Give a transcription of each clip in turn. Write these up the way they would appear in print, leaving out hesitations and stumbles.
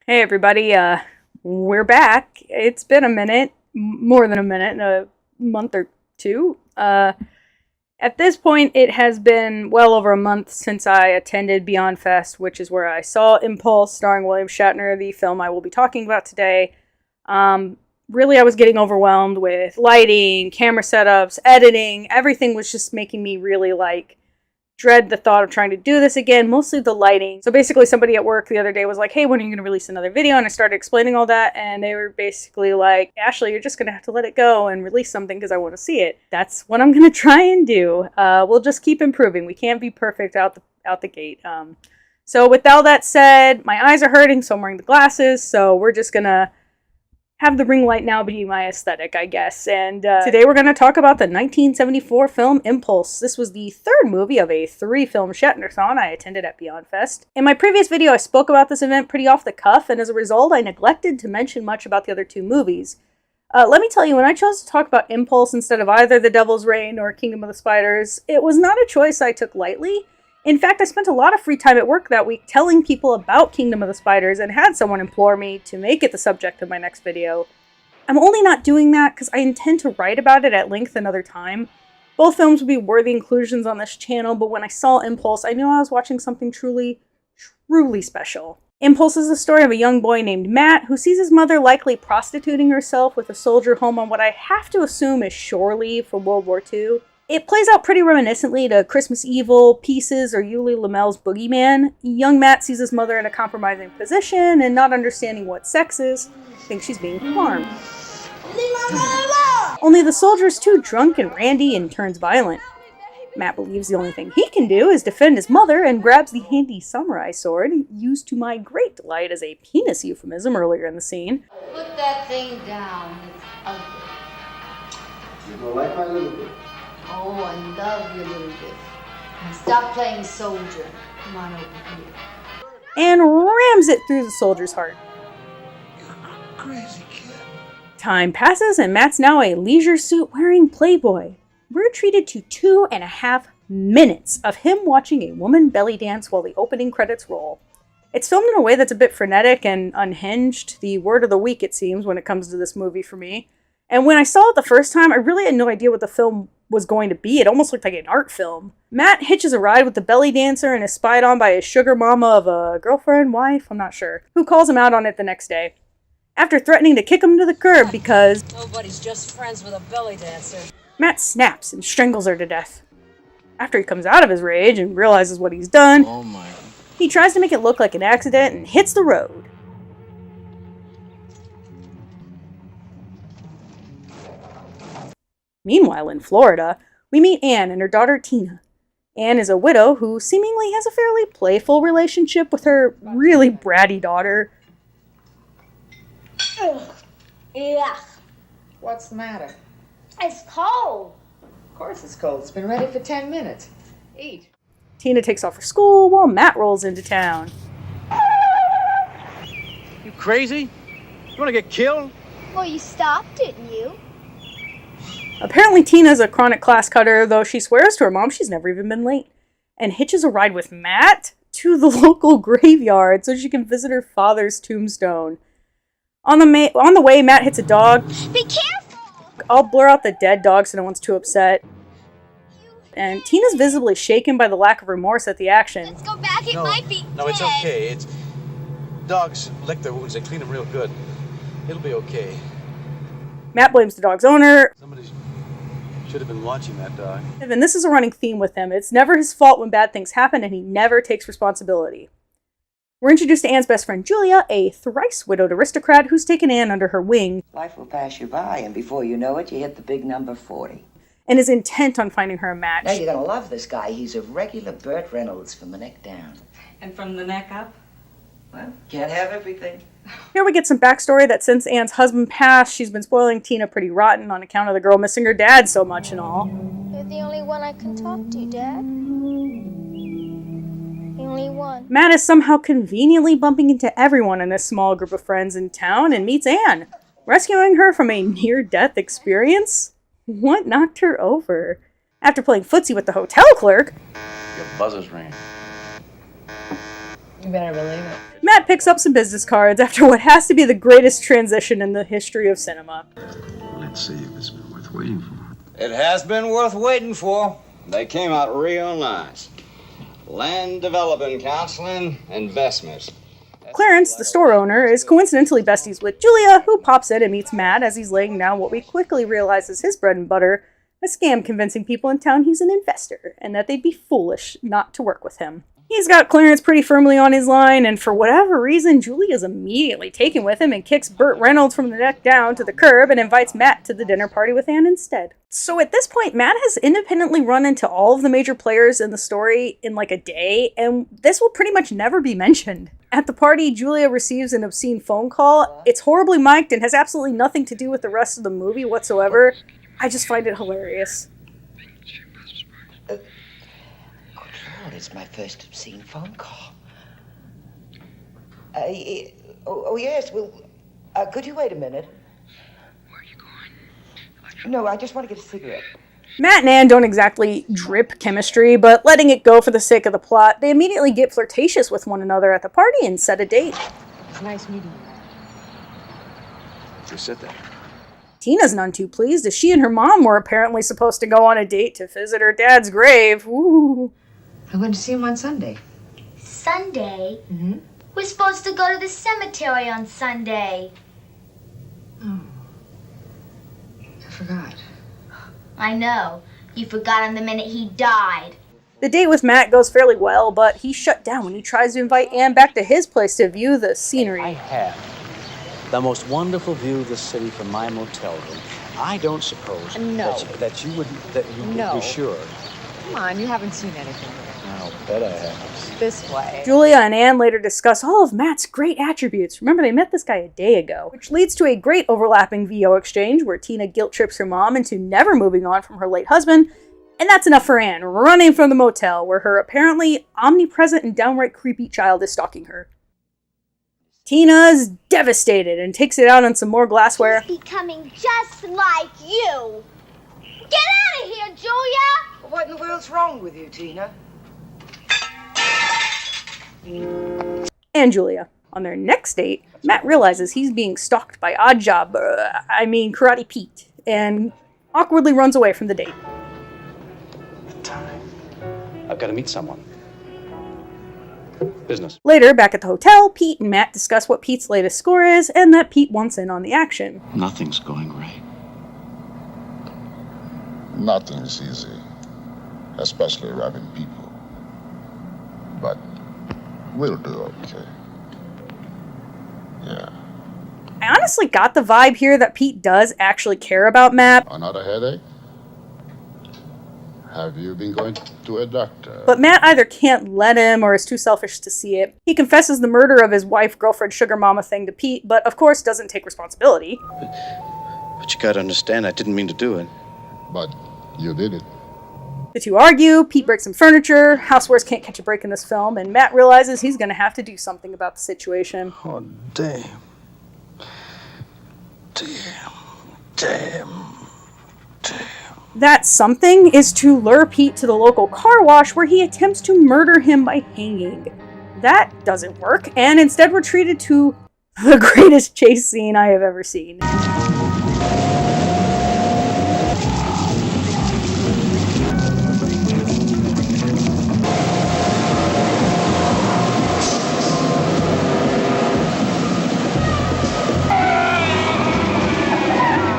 Hey everybody, we're back. It's been a minute, more than a minute, a month or two. At this point, it has been well over a month since I attended Beyond Fest, which is where I saw Impulse, starring William Shatner, the film I will be talking about today. Really, I was getting overwhelmed with lighting, camera setups, editing. Everything was just making me really, dread the thought of trying to do this again, mostly the lighting. So basically somebody at work the other day was like, hey, when are you going to release another video? And I started explaining all that, and they were basically like, Ashley, you're just going to have to let it go and release something because I want to see it. That's what I'm going to try and do. We'll just keep improving. We can't be perfect out the gate. So with all that said, my eyes are hurting, so I'm wearing the glasses, so we're just going to have the ring light now be my aesthetic, I guess. And today we're going to talk about the 1974 film Impulse. This was the third movie of a 3-film Shatner-thon I attended at Beyond Fest. In my previous video, I spoke about this event pretty off the cuff, and as a result, I neglected to mention much about the other two movies. Let me tell you, when I chose to talk about Impulse instead of either The Devil's Reign or Kingdom of the Spiders, it was not a choice I took lightly. In fact, I spent a lot of free time at work that week telling people about Kingdom of the Spiders and had someone implore me to make it the subject of my next video. I'm only not doing that because I intend to write about it at length another time. Both films would be worthy inclusions on this channel, but when I saw Impulse, I knew I was watching something truly, truly special. Impulse is the story of a young boy named Matt who sees his mother likely prostituting herself with a soldier home on what I have to assume is shore leave from World War II. It plays out pretty reminiscently to Christmas Evil, Pieces, or Yuli Lammel's Boogeyman. Young Matt sees his mother in a compromising position and, not understanding what sex is, thinks she's being harmed. Only the soldier's too drunk and randy and turns violent. Matt believes the only thing he can do is defend his mother and grabs the handy samurai sword, used to my great delight as a penis euphemism earlier in the scene. Put that thing down. It's ugly. You don't like my little bit? Oh, I love your little bit. Stop playing soldier. Come on over here. And rams it through the soldier's heart. You're a crazy kid. Time passes and Matt's now a leisure suit wearing playboy. We're treated to 2.5 minutes of him watching a woman belly dance while the opening credits roll. It's filmed in a way that's a bit frenetic and unhinged, the word of the week it seems when it comes to this movie for me. And when I saw it the first time, I really had no idea what the film was going to be. It almost looked like an art film. Matt hitches a ride with the belly dancer and is spied on by his sugar mama of a girlfriend, wife, I'm not sure, who calls him out on it the next day. After threatening to kick him to the curb because nobody's just friends with a belly dancer. Matt snaps and strangles her to death. After he comes out of his rage and realizes what he's done, he tries to make it look like an accident and hits the road. Meanwhile, in Florida, we meet Anne and her daughter Tina. Anne is a widow who seemingly has a fairly playful relationship with her really bratty daughter. Ugh. Yeah. What's the matter? It's cold. Of course it's cold. It's been ready for 10 minutes. Eat. Tina takes off for school while Matt rolls into town. You crazy? You want to get killed? Well, you stopped, didn't you? Apparently Tina's a chronic class cutter, though she swears to her mom she's never even been late, and hitches a ride with Matt to the local graveyard so she can visit her father's tombstone. On the way, Matt hits a dog. Be careful! I'll blur out the dead dog so no one's too upset. And Tina's visibly shaken by the lack of remorse at the action. Let's go back, it might be No, it's dead. okay. It's dogs lick their wounds. They clean them real good. It'll be okay. Matt blames the dog's owner. Somebody should have been watching that dog. And this is a running theme with him. It's never his fault when bad things happen, and he never takes responsibility. We're introduced to Anne's best friend Julia, a thrice-widowed aristocrat who's taken Anne under her wing. Life will pass you by, and before you know it, you hit the big number 40. And is intent on finding her a match. Now you're gonna love this guy. He's a regular Burt Reynolds from the neck down. And from the neck up? Well, can't have everything. Here we get some backstory that since Anne's husband passed, she's been spoiling Tina pretty rotten on account of the girl missing her dad so much and all. You're the only one I can talk to, Dad. The only one. Matt is somehow conveniently bumping into everyone in this small group of friends in town and meets Anne, rescuing her from a near-death experience. What knocked her over? After playing footsie with the hotel clerk, Your buzzer's ringing. You better believe it. Matt picks up some business cards after what has to be the greatest transition in the history of cinema. Let's see if it's been worth waiting for. It has been worth waiting for. They came out real nice. Land Development Counseling Investments. Clarence, the store owner, is coincidentally besties with Julia, who pops in and meets Matt as he's laying down what we quickly realize is his bread and butter, a scam convincing people in town he's an investor, and that they'd be foolish not to work with him. He's got Clarence pretty firmly on his line, and for whatever reason, Julia's immediately taken with him and kicks Burt Reynolds from the neck down to the curb and invites Matt to the dinner party with Anne instead. So at this point, Matt has independently run into all of the major players in the story in like a day, and this will pretty much never be mentioned. At the party, Julia receives an obscene phone call. It's horribly mic'd and has absolutely nothing to do with the rest of the movie whatsoever. I just find it hilarious. It's my first obscene phone call. Yes, well, could you wait a minute? Where are you going? No, I just want to get a cigarette. Matt and Anne don't exactly drip chemistry, but letting it go for the sake of the plot, they immediately get flirtatious with one another at the party and set a date. It's nice meeting you. Just sit there. Tina's none too pleased, as she and her mom were apparently supposed to go on a date to visit her dad's grave. Ooh. I went to see him on Sunday. Sunday? Mm-hmm. We're supposed to go to the cemetery on Sunday. Oh. I forgot. I know. You forgot him the minute he died. The date with Matt goes fairly well, but he's shut down when he tries to invite Anne back to his place to view the scenery. I have the most wonderful view of the city from my motel room. I don't suppose No. that you would No. be sure. Come on, you haven't seen anything yet. I'll bet I have. This way. Julia and Anne later discuss all of Matt's great attributes. Remember, they met this guy a day ago, which leads to a great overlapping VO exchange where Tina guilt trips her mom into never moving on from her late husband, and that's enough for Anne, running from the motel where her apparently omnipresent and downright creepy child is stalking her. Tina's devastated and takes it out on some more glassware. He's becoming just like you. Get out of here, Julia! What in the world's wrong with you, Tina? And Julia. On their next date, Matt realizes he's being stalked by Karate Pete, and awkwardly runs away from the date. Time. I've got to meet someone. Business. Later, back at the hotel, Pete and Matt discuss what Pete's latest score is, and that Pete wants in on the action. Nothing's going right. Nothing's easy, especially robbing people. But we'll do okay. Yeah. I honestly got the vibe here that Pete does actually care about Matt, Another headache? Have you been going to a doctor? but Matt either can't let him or is too selfish to see it. He confesses the murder of his wife, girlfriend, sugar mama thing to Pete, but of course doesn't take responsibility. But you got to understand, I didn't mean to do it. But you did it. The two argue, Pete breaks some furniture, housewares can't catch a break in this film, and Matt realizes he's going to have to do something about the situation. Oh, damn. Damn. That something is to lure Pete to the local car wash where he attempts to murder him by hanging. That doesn't work, and instead we're treated to the greatest chase scene I have ever seen.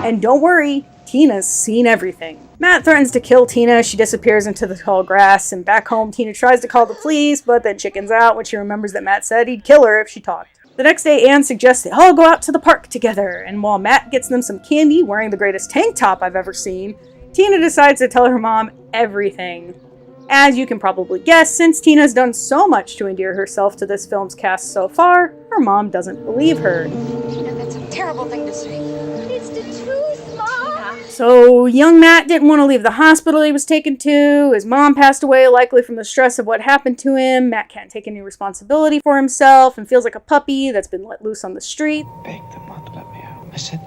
And don't worry, Tina's seen everything. Matt threatens to kill Tina, she disappears into the tall grass, and back home Tina tries to call the police, but then chickens out when she remembers that Matt said he'd kill her if she talked. The next day, Anne suggests they all go out to the park together, and while Matt gets them some candy wearing the greatest tank top I've ever seen, Tina decides to tell her mom everything. As you can probably guess, since Tina's done so much to endear herself to this film's cast so far, her mom doesn't believe her. Tina, that's a terrible thing to say. It's the truth, Mom. So, young Matt didn't want to leave the hospital he was taken to. His mom passed away, likely from the stress of what happened to him. Matt can't take any responsibility for himself and feels like a puppy that's been let loose on the street. Begged them not to let me out. I said,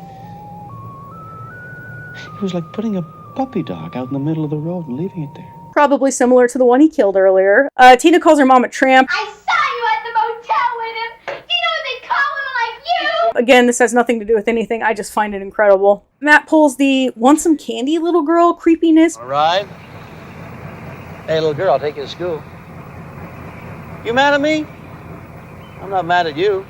it was like putting a puppy dog out in the middle of the road and leaving it there. Probably similar to the one he killed earlier. Tina calls her mom a tramp. I saw you at the Again, this has nothing to do with anything. I just find it incredible. Matt pulls the "want some candy, little girl" creepiness. All right. Hey, little girl, I'll take you to school. You mad at me? I'm not mad at you.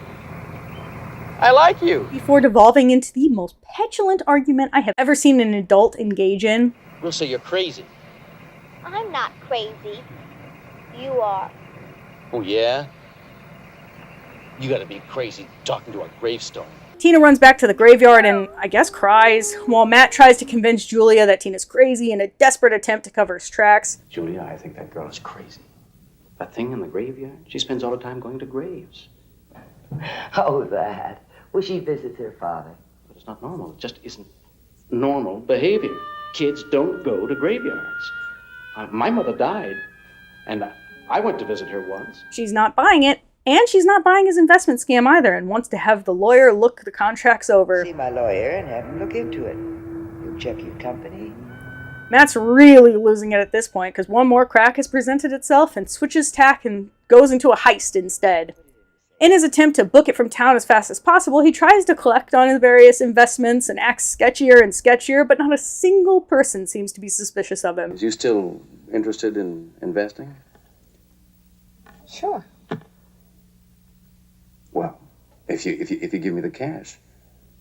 I like you. Before devolving into the most petulant argument I have ever seen an adult engage in. We'll say you're crazy. I'm not crazy. You are. Oh, yeah? You gotta be crazy talking to a gravestone. Tina runs back to the graveyard and, I guess, cries, while Matt tries to convince Julia that Tina's crazy in a desperate attempt to cover his tracks. Julia, I think that girl is crazy. That thing in the graveyard, she spends all the time going to graves. Oh, that. Well, she visits her father. But it's not normal. It just isn't normal behavior. Kids don't go to graveyards. My mother died, and I went to visit her once. She's not buying it, and she's not buying his investment scam either, and wants to have the lawyer look the contracts over. See my lawyer and have him look into it. He'll check your company. Matt's really losing it at this point, because one more crack has presented itself and switches tack and goes into a heist instead. In his attempt to book it from town as fast as possible, he tries to collect on his various investments and acts sketchier and sketchier, but not a single person seems to be suspicious of him. Is you still interested in investing? Sure. Well, if you give me the cash,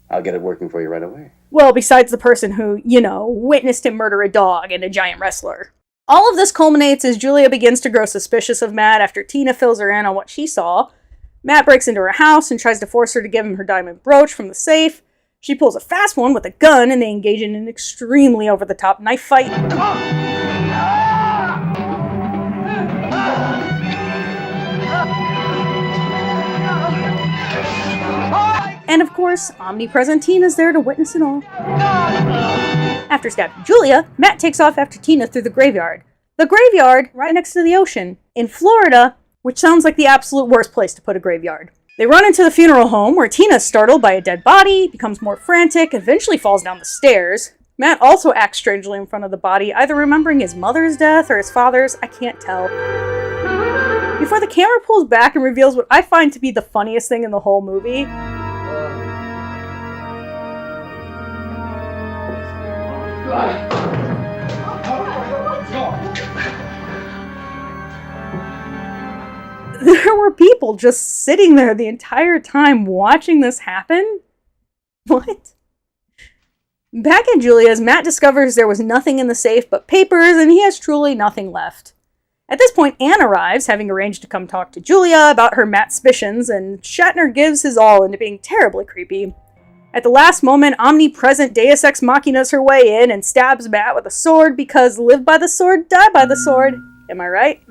I'll get it working for you right away. Well, besides the person who, witnessed him murder a dog and a giant wrestler. All of this culminates as Julia begins to grow suspicious of Matt after Tina fills her in on what she saw. Matt breaks into her house and tries to force her to give him her diamond brooch from the safe. She pulls a fast one with a gun and they engage in an extremely over-the-top knife fight. And of course, omnipresent Tina's there to witness it all. After stabbing Julia, Matt takes off after Tina through the graveyard. The graveyard right next to the ocean in Florida, which sounds like the absolute worst place to put a graveyard. They run into the funeral home where Tina's startled by a dead body, becomes more frantic, eventually falls down the stairs. Matt also acts strangely in front of the body, either remembering his mother's death or his father's, I can't tell. Before the camera pulls back and reveals what I find to be the funniest thing in the whole movie. There were people just sitting there the entire time watching this happen? What? Back at Julia's, Matt discovers there was nothing in the safe but papers, and he has truly nothing left. At this point, Anne arrives, having arranged to come talk to Julia about her Matt suspicions, and Shatner gives his all into being terribly creepy. At the last moment, omnipresent Deus Ex Machina's her way in and stabs Matt with a sword because live by the sword, die by the sword. Am I right?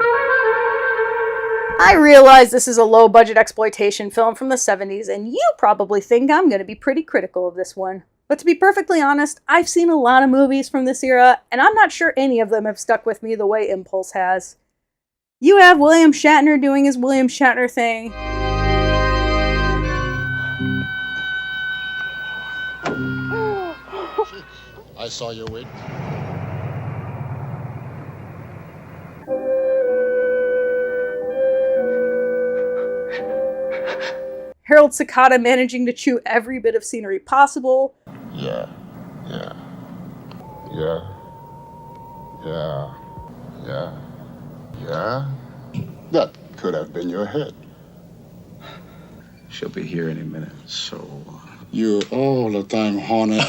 I realize this is a low-budget exploitation film from the 70s, and you probably think I'm going to be pretty critical of this one. But to be perfectly honest, I've seen a lot of movies from this era, and I'm not sure any of them have stuck with me the way Impulse has. You have William Shatner doing his William Shatner thing. I saw your wig. Harold Sakata managing to chew every bit of scenery possible. Yeah. That could have been your head. She'll be here any minute, so... You're all the time horny.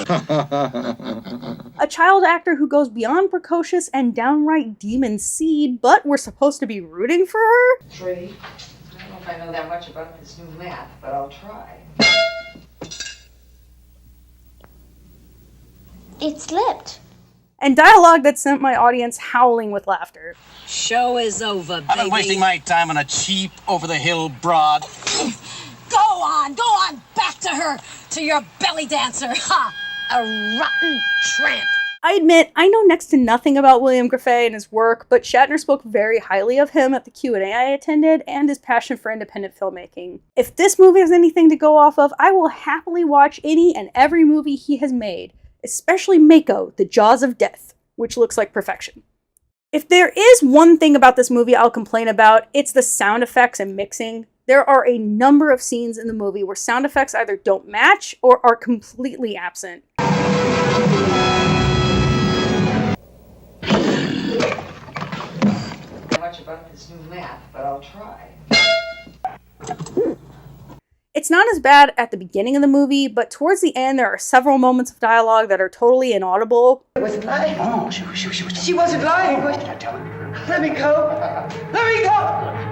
A child actor who goes beyond precocious and downright demon seed, but we're supposed to be rooting for her? Tree, I don't know if I know that much about this new math, but I'll try. It slipped. And dialogue that sent my audience howling with laughter. Show is over, baby. I'm not wasting my time on a cheap, over-the-hill broad. Go on, back to her, to your belly dancer. Ha! A rotten tramp. I admit, I know next to nothing about William Grefe and his work, but Shatner spoke very highly of him at the Q&A I attended and his passion for independent filmmaking. If this movie has anything to go off of, I will happily watch any and every movie he has made, especially Mako, The Jaws of Death, which looks like perfection. If there is one thing about this movie I'll complain about, it's the sound effects and mixing. There are a number of scenes in the movie where sound effects either don't match or are completely absent. Much about this new map, but I'll try. It's not as bad at the beginning of the movie, but towards the end there are several moments of dialogue that are totally inaudible. Wasn't lying. Oh, She wasn't lying. Let me go. Let me go.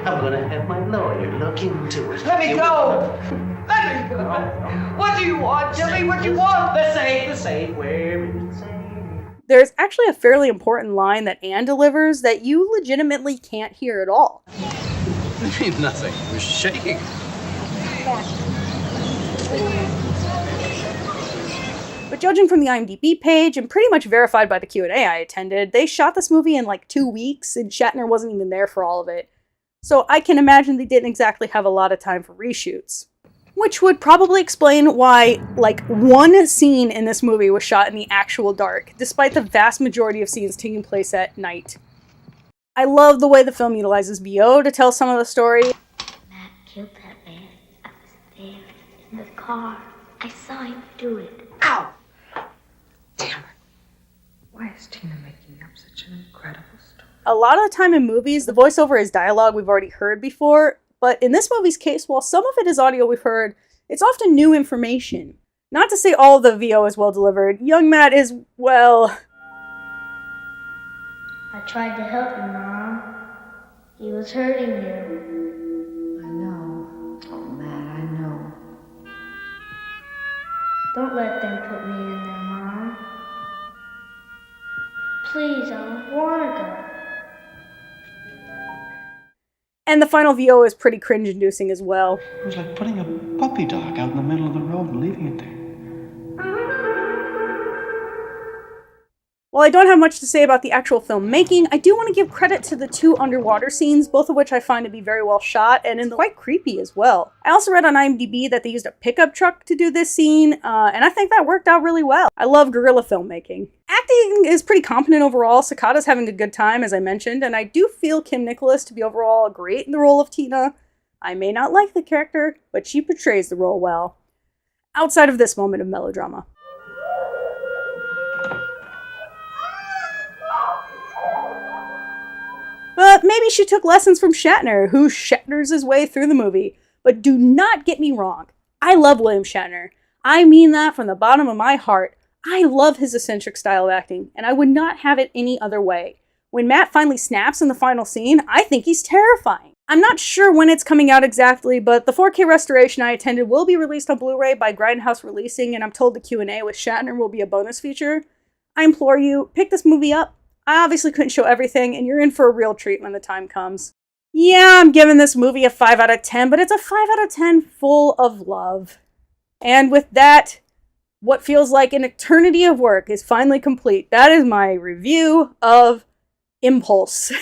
I'm gonna have my lawyer look into it. Let me go. Let me go. What do you want? Tell me what you want. The safe, where is the safe? There's actually a fairly important line that Anne delivers that you legitimately can't hear at all. I mean, nothing. It was shaking. But judging from the IMDb page, and pretty much verified by the Q&A I attended, they shot this movie in like 2 weeks, and Shatner wasn't even there for all of it. So I can imagine they didn't exactly have a lot of time for reshoots. Which would probably explain why, like, one scene in this movie was shot in the actual dark, despite the vast majority of scenes taking place at night. I love the way the film utilizes VO to tell some of the story. Matt killed that man. I was there in the car. I saw him do it. Ow! Damn it. Why is Tina making up such an incredible story? A lot of the time in movies, the voiceover is dialogue we've already heard before, but in this movie's case, while some of it is audio we've heard, it's often new information. Not to say all of the VO is well delivered, young Matt is, well... I tried to help him, Mom. He was hurting you. I know. Oh, Matt, I know. Don't let them put me in there, Mom. Please, I want to go. And the final VO is pretty cringe-inducing as well. It was like putting a puppy dog out in the middle of the road and leaving it there. While I don't have much to say about the actual filmmaking, I do want to give credit to the 2 underwater scenes, both of which I find to be very well shot and quite creepy as well. I also read on IMDb that they used a pickup truck to do this scene, and I think that worked out really well. I love guerrilla filmmaking. Acting is pretty competent overall. Sakata's having a good time, as I mentioned, and I do feel Kim Nicholas to be overall great in the role of Tina. I may not like the character, but she portrays the role well. Outside of this moment of melodrama. But maybe she took lessons from Shatner, who Shatners his way through the movie. But do not get me wrong. I love William Shatner. I mean that from the bottom of my heart. I love his eccentric style of acting, and I would not have it any other way. When Matt finally snaps in the final scene, I think he's terrifying. I'm not sure when it's coming out exactly, but the 4K restoration I attended will be released on Blu-ray by Grindhouse Releasing, and I'm told the Q&A with Shatner will be a bonus feature. I implore you, pick this movie up. I obviously couldn't show everything, and you're in for a real treat when the time comes. Yeah, I'm giving this movie a 5 out of 10, but it's a 5 out of 10 full of love. And with that, what feels like an eternity of work is finally complete. That is my review of Impulse.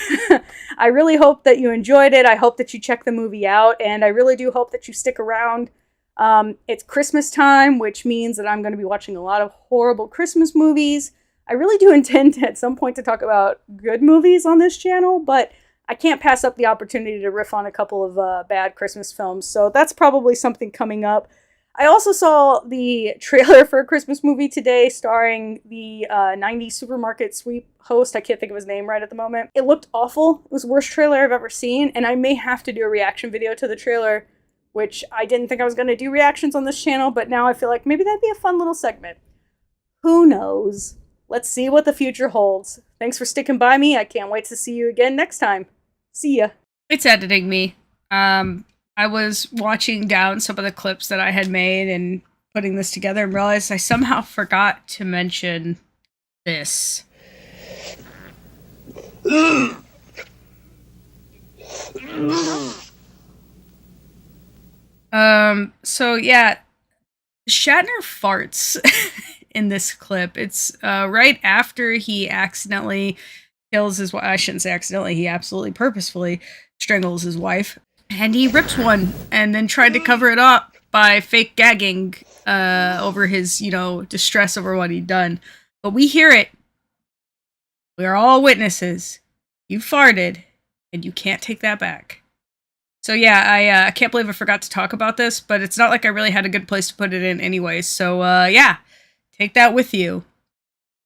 I really hope that you enjoyed it. I hope that you check the movie out, and I really do hope that you stick around. It's Christmas time, which means that I'm going to be watching a lot of horrible Christmas movies. I really do intend to, at some point, to talk about good movies on this channel, but I can't pass up the opportunity to riff on a couple of bad Christmas films, so that's probably something coming up. I also saw the trailer for a Christmas movie today starring the 90s supermarket sweep host. I can't think of his name right at the moment. It looked awful. It was the worst trailer I've ever seen, and I may have to do a reaction video to the trailer, which I didn't think I was going to do reactions on this channel, but now I feel like maybe that'd be a fun little segment. Who knows? Let's see what the future holds. Thanks for sticking by me. I can't wait to see you again next time. See ya. It's editing me. I was watching down some of the clips that I had made and putting this together and realized I somehow forgot to mention this. So yeah, Shatner farts in this clip. It's right after he accidentally kills his wife. I shouldn't say accidentally, he absolutely purposefully strangles his wife. And he ripped one and then tried to cover it up by fake gagging over his, distress over what he'd done. But we hear it. We are all witnesses. You farted, and you can't take that back. So yeah, I can't believe I forgot to talk about this, but it's not like I really had a good place to put it in anyway. So yeah, take that with you.